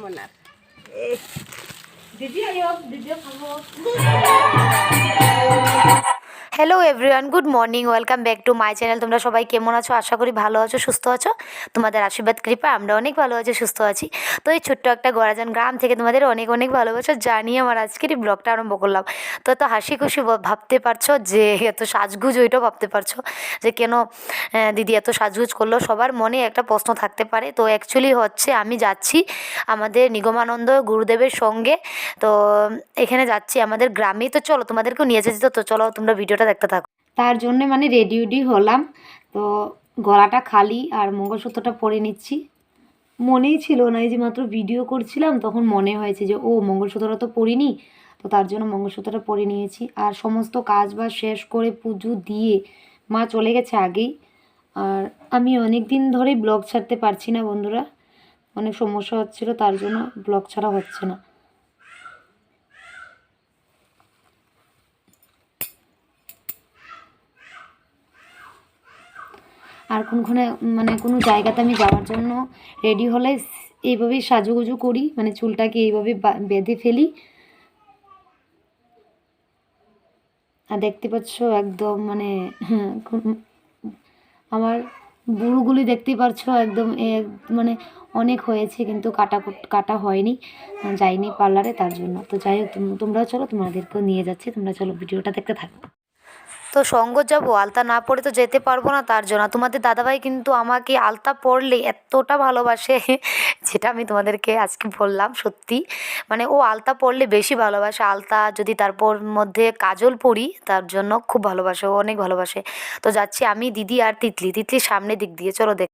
সুমনার। দিদি আইও, দিদিও খাবো। Hello everyone, good morning, welcome back to my channel. তোমরা সবাই কেমন আছো? আশা করি ভালো আছো, সুস্থ আছো। তোমাদের আশীর্বাদ কৃপা আমরা অনেক ভালো আছি, সুস্থ আছি। তো এই ছোট্ট একটা গড়াজান গ্রাম থেকে তোমাদের অনেক অনেক ভালোবাসা জানিয়ে আমার আজকের এই ব্লগটা আরম্ভ করলাম। তো এত হাসি খুশি ভাবতে পারছো যে এত সাজগুজ, ওইটাও ভাবতে পারছো যে কেন দিদি এত সাজগুজ করলো। সবার মনে একটা প্রশ্ন থাকতে পারে। তো অ্যাকচুয়ালি হচ্ছে আমি যাচ্ছি আমাদের নিগমানন্দ গুরুদেবের সঙ্গে। তো এখানে যাচ্ছি আমাদের গ্রামেই। তো চলো তোমাদেরকেও নিয়ে যেতে, তো চলো তোমরা ভিডিওটা দেখতে থাকো। তার জন্যে মানে রেডি হলাম। তো গলাটা খালি আর মঙ্গলসূত্রটা পরে নিচ্ছি। মনেই ছিল না, এই যে মাত্র ভিডিও করছিলাম তখন মনে হয়েছে যে ও মঙ্গলসূত্রটা তো পরিনি। তো তার জন্য মঙ্গলসূত্রটা পরে নিয়েছি। আর সমস্ত কাজ বাজ শেষ করে পুজো দিয়ে মা চলে গেছে আগেই। আর আমি অনেক দিন ধরেই ব্লগ ছাড়তে পারছি না বন্ধুরা, অনেক সমস্যা হচ্ছিলো, তার জন্য ব্লগ ছাড়া হচ্ছে না। আর কোনখানে মানে কোনো জায়গাতে আমি যাওয়ার জন্য রেডি হলে এইভাবেই সাজুগুজু করি, মানে চুলটাকে এইভাবে বেঁধে ফেলি। আর দেখতে পাচ্ছ একদম মানে আমার বুড়োগুলি দেখতে পাচ্ছ একদম মানে অনেক হয়েছে, কিন্তু কাটা হয়নি, যাইনি পার্লারে, তার জন্য। তো যাই হোক, তোমরাও চলো, তোমাদেরকেও নিয়ে যাচ্ছি, তোমরা চলো ভিডিওটা দেখতে থাকো। তো সঙ্গ যাবো, আলতা না পরে তো যেতে পারবো না, তার জন্য। তোমাদের দাদাভাই কিন্তু আমাকে আলতা পরলে এতটা ভালোবাসে যেটা আমি তোমাদেরকে আজকে বললাম, সত্যি মানে ও আলতা পরলে বেশি ভালোবাসে। আলতা যদি তারপর মধ্যে কাজল পরি, তার জন্য খুব ভালোবাসে, ও অনেক ভালোবাসে। তো যাচ্ছি আমি, দিদি আর তিতলির সামনে দিক দিয়ে, চলো দেখ।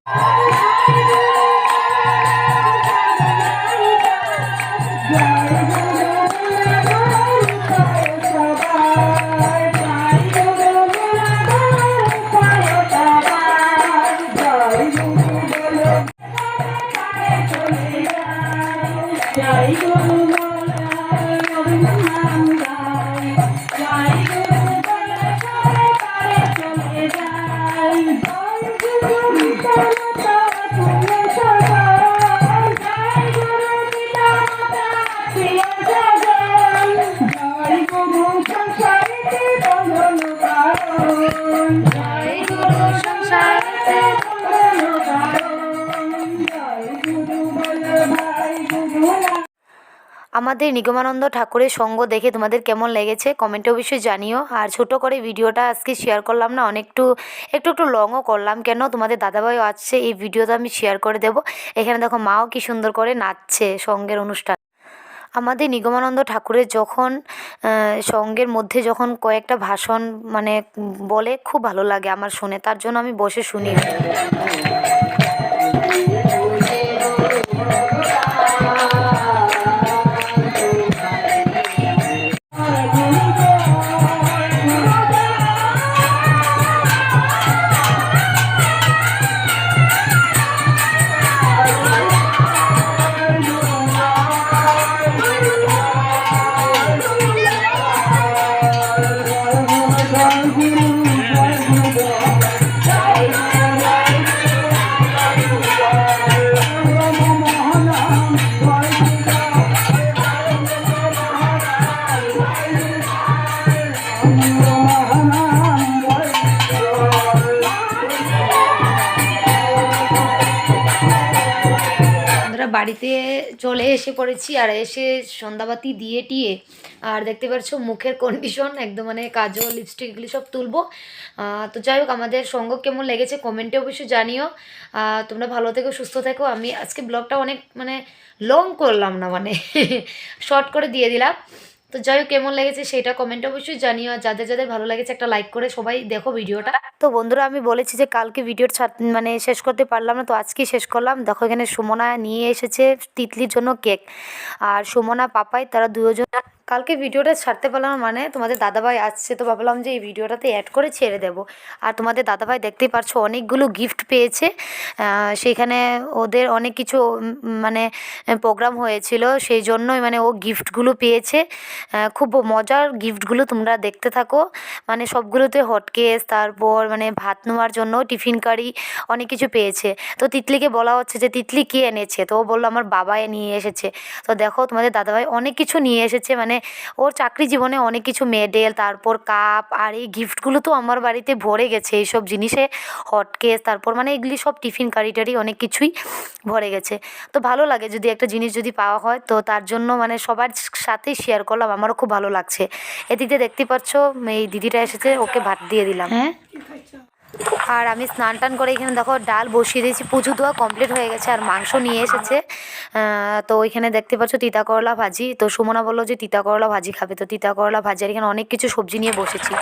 আমাদের নিগমানন্দ ঠাকুরের সঙ্গ দেখে তোমাদের কেমন লেগেছে কমেন্টে অবশ্যই জানিও। আর ছোট করে ভিডিওটা আজকে শেয়ার করলাম না, একটু লংও করলাম, কেন তোমাদের দাদাভাইও আসছে, এই ভিডিওটা আমি শেয়ার করে দেব। এখানে দেখো মাও কি সুন্দর করে নাচছে সঙ্গের অনুষ্ঠান। আমাদের নিগমানন্দ ঠাকুরের যখন সঙ্গের মধ্যে যখন কয়েকটা ভাষণ মানে বলে, খুব ভালো লাগে আমার শুনে, তার জন্য আমি বসে শুনি। বাড়িতে চলে এসে পড়েছি, আর এসে সন্ধ্যাবাতি দিয়ে টিয়ে, আর দেখতে পাচ্ছ মুখের কন্ডিশন একদম মানে কাজল লিপস্টিক এগুলি সব তুলবো। তো যাই হোক, আমাদের সঙ্গ কেমন লেগেছে কমেন্টে অবশ্যই জানিও। তোমরা ভালো থেকো, সুস্থ থেকো। আমি আজকে ব্লগটা অনেক মানে লং করলাম না, মানে শর্ট করে দিয়ে দিলাম। তো যাই হোক, কেমন লেগেছে সেটা কমেন্টে অবশ্যই জানিও। আর যাদের যাদের ভালো লেগেছে একটা লাইক করে সবাই দেখো ভিডিওটা। তো বন্ধুরা, আমি বলেছি যে কালকে ভিডিওর মানে শেষ করতে পারলাম না, তো আজকে শেষ করলাম। দেখো এখানে সুমনা নিয়ে এসেছে তিতলির জন্য কেক, আর সুমনা পাপাই তারা দুজন কালকে ভিডিওটা ছাড়তে পারলাম না, মানে তোমাদের দাদাভাই আসছে তো ভাবলাম যে এই ভিডিওটাতে অ্যাড করে ছেড়ে দেবো। আর তোমাদের দাদাভাই দেখতেই পারছো অনেকগুলো গিফট পেয়েছে। সেইখানে ওদের অনেক কিছু মানে প্রোগ্রাম হয়েছিল, সেই জন্যই মানে ও গিফটগুলো পেয়েছে। খুব মজার গিফটগুলো, তোমরা দেখতে থাকো। মানে সবগুলোতে হটকেস, তারপর মানে ভাত নেওয়ার জন্য টিফিন কারি, অনেক কিছু পেয়েছে। তো তিতলিকে বলা হচ্ছে যে তিতলি কে এনেছে, তো ও বললো আমার বাবাই নিয়ে এসেছে। তো দেখো তোমাদের দাদাভাই অনেক কিছু নিয়ে এসেছে, মানে ওর চাকরি জীবনে অনেক কিছু মেডেল, তারপর কাপ, আর এই গিফটগুলো তো আমার বাড়িতে ভরে গেছে এইসব জিনিসে। হটকেস, তারপর মানে এগুলি সব টিফিন কারি টারি অনেক কিছুই ভরে গেছে। তো ভালো লাগে যদি একটা জিনিস যদি পাওয়া হয়, তো তার জন্য মানে সবার সাথেই শেয়ার করলাম, আমারও খুব ভালো লাগছে। এদিকে দেখতে পাচ্ছ এই দিদিটা এসেছে, ওকে ভাত দিয়ে দিলাম। হ্যাঁ, আর আমি স্নান টান করে এখানে দেখো ডাল বসিয়ে দিয়েছি, পুজো দেওয়া কমপ্লিট হয়ে গেছে। আর মাংস নিয়ে এসেছে। তো ওইখানে দেখতে পাচ্ছ তিতা করলা ভাজি। তো সুমনা বললো যে তিতা করলা ভাজি খাবে, তো তিতা করলা ভাজি, আর এখানে অনেক কিছু সবজি নিয়ে বসেছি।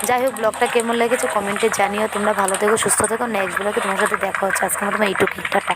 যাই হোক, ব্লগটা কেমন লেগেছে কমেন্টে জানিও। তোমরা ভালো থেকো, সুস্থ থেকো। নেক্সট ব্লগে তোমার সাথে দেখা হচ্ছে। আজকে মতো এইটুকু, টাটা।